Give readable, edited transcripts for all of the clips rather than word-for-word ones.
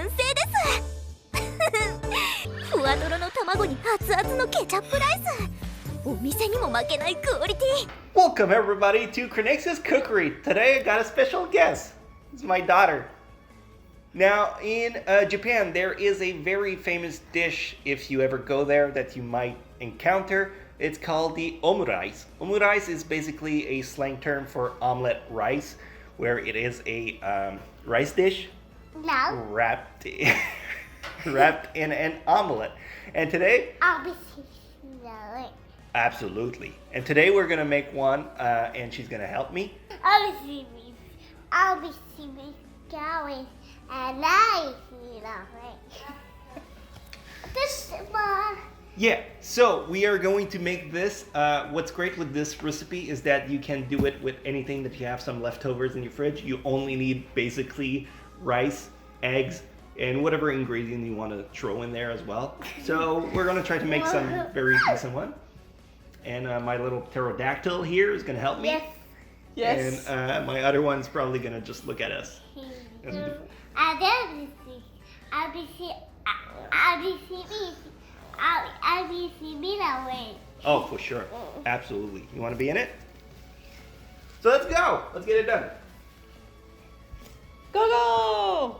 成ですふわとろの卵に熱々のケチャップライスお店にも負けないクオリティ Welcome everybody to Chronexia's Cookery. Today I got a special guest. It's my daughter. Now in Japan there is a very famous dish if you ever go there that you might encounter. It's called the omurice. Omurice is basically a slang term for omelet rice, where it is a rice dish wrapped in an omelet. And today, absolutely. And today we're gonna make one, and she's gonna help me. Yeah, so we are going to make this. What's great with this recipe is that you can do it with anything that you have some leftovers in your fridge. You only need basically rice, eggs, and whatever ingredient you want to throw in there as well. So we're going to try to make some very decent one. And my little pterodactyl here is going to help me. Yes. And my other one's probably going to just look at us. Oh, for sure. Absolutely. You want to be in it? So let's go. Let's get it done. Go!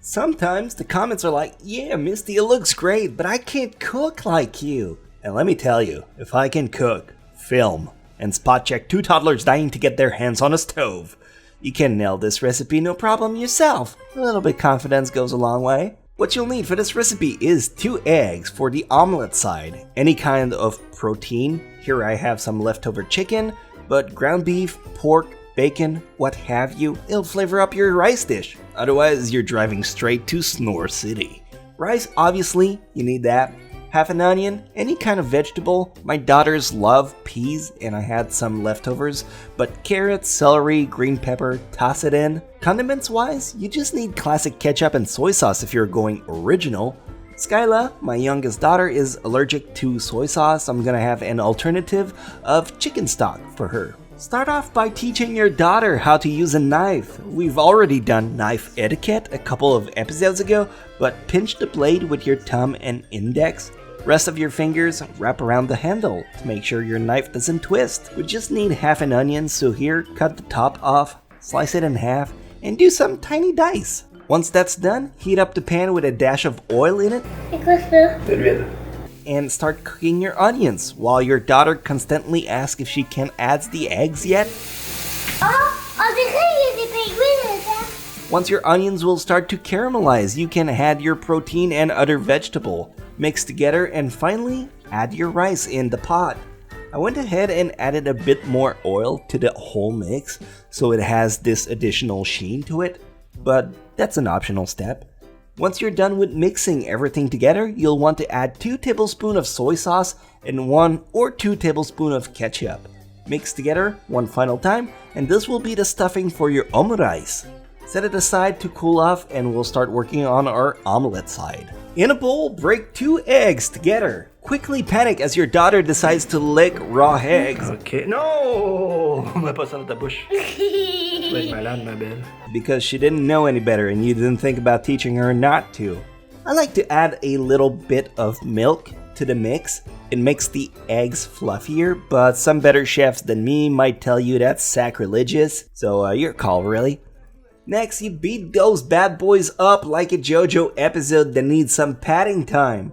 Sometimes the comments are like, yeah, Misty, it looks great, but I can't cook like you. And let me tell you, if I can cook, film, and spot check 2 toddlers dying to get their hands on a stove, you can nail this recipe no problem yourself. A little bit of confidence goes a long way. What you'll need for this recipe is 2 eggs for the omelet side, any kind of protein. Here I have some leftover chicken, but ground beef, pork, bacon, what have you, it'll flavor up your rice dish. Otherwise, you're driving straight to Snore City. Rice, obviously, you need that. Half an onion, any kind of vegetable. My daughters love peas, and I had some leftovers, but carrots, celery, green pepper, toss it in. Condiments-wise, you just need classic ketchup and soy sauce if you're going original. Skyla, my youngest daughter, is allergic to soy sauce. I'm gonna have an alternative of chicken stock for her. Start off by teaching your daughter how to use a knife. We've already done knife etiquette a couple of episodes ago, but pinch the blade with your thumb and index. Rest of your fingers wrap around the handle to make sure your knife doesn't twist. We just need half an onion, so here, cut the top off, slice it in half, and do some tiny dice. Once that's done, heat up the pan with a dash of oil in it. And start cooking your onions while your daughter constantly asks if she can add the eggs yet. Once your onions will start to caramelize, you can add your protein and other vegetable. Mix together and finally add your rice in the pot. I went ahead and added a bit more oil to the whole mix so it has this additional sheen to it, but that's an optional step. Once you're done with mixing everything together, you'll want to add 2 tablespoons of soy sauce and 1 or 2 tablespoons of ketchup. Mix together one final time, and this will be the stuffing for your omurice. Set it aside to cool off, and we'll start working on our omelet side. In a bowl, break 2 eggs together. Quickly panic as your daughter decides to lick raw eggs. Okay. No! Because she didn't know any better and you didn't think about teaching her not to. I like to add a little bit of milk to the mix. It makes the eggs fluffier, but some better chefs than me might tell you that's sacrilegious, so your call really. Next, you beat those bad boys up like a JoJo episode that needs some padding time.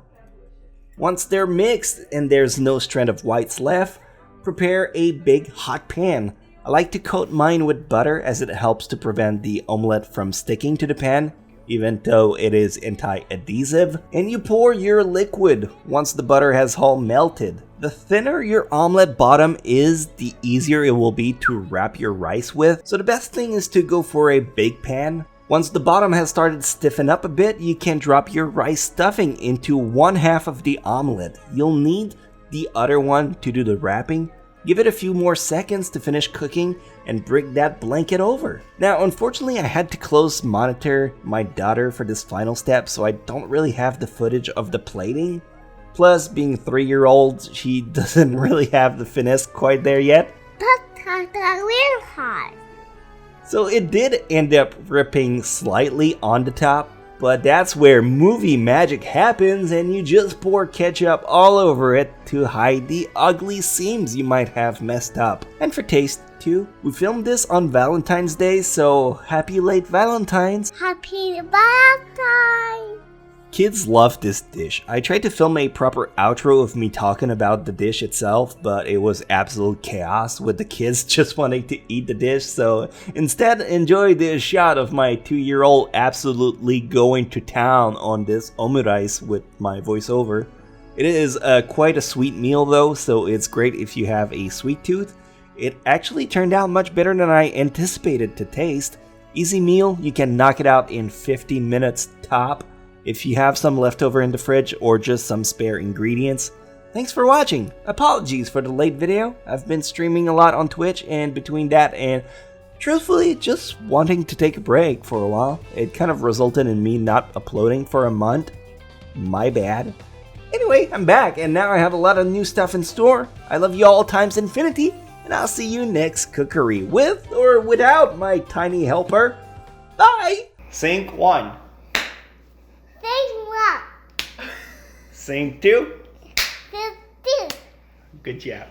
Once they're mixed and there's no strand of whites left, prepare a big hot pan. I like to coat mine with butter as it helps to prevent the omelette from sticking to the pan, even though it is anti-adhesive. And you pour your liquid once the butter has all melted. The thinner your omelette bottom is, the easier it will be to wrap your rice with, so the best thing is to go for a big pan. Once the bottom has started to stiffen up a bit, you can drop your rice stuffing into 1/2 of the omelette. You'll need the other one to do the wrapping. Give it a few more seconds to finish cooking and bring that blanket over. Now, unfortunately, I had to close monitor my daughter for this final step, so I don't really have the footage of the plating. Plus, being a 3-year-old, she doesn't really have the finesse quite there yet. So it did end up ripping slightly on the top, but that's where movie magic happens and you just pour ketchup all over it to hide the ugly seams you might have messed up. And for taste too, we filmed this on Valentine's Day, so happy late Valentine's. Happy Valentine! Kids love this dish. I tried to film a proper outro of me talking about the dish itself, but it was absolute chaos with the kids just wanting to eat the dish, so instead enjoy this shot of my 2-year-old absolutely going to town on this omurice with my voiceover. It is quite a sweet meal though, so it's great if you have a sweet tooth. It actually turned out much better than I anticipated to taste. Easy meal, you can knock it out in 15 minutes top. If you have some leftover in the fridge or just some spare ingredients. Thanks for watching. Apologies for the late video. I've been streaming a lot on Twitch, and between that and truthfully just wanting to take a break for a while, it kind of resulted in me not uploading for a month. My bad. Anyway, I'm back and now I have a lot of new stuff in store. I love you all times infinity, and I'll see you next cookery with or without my tiny helper. Bye! Sink 1. Thanks, Sink 2. Mom. Good job.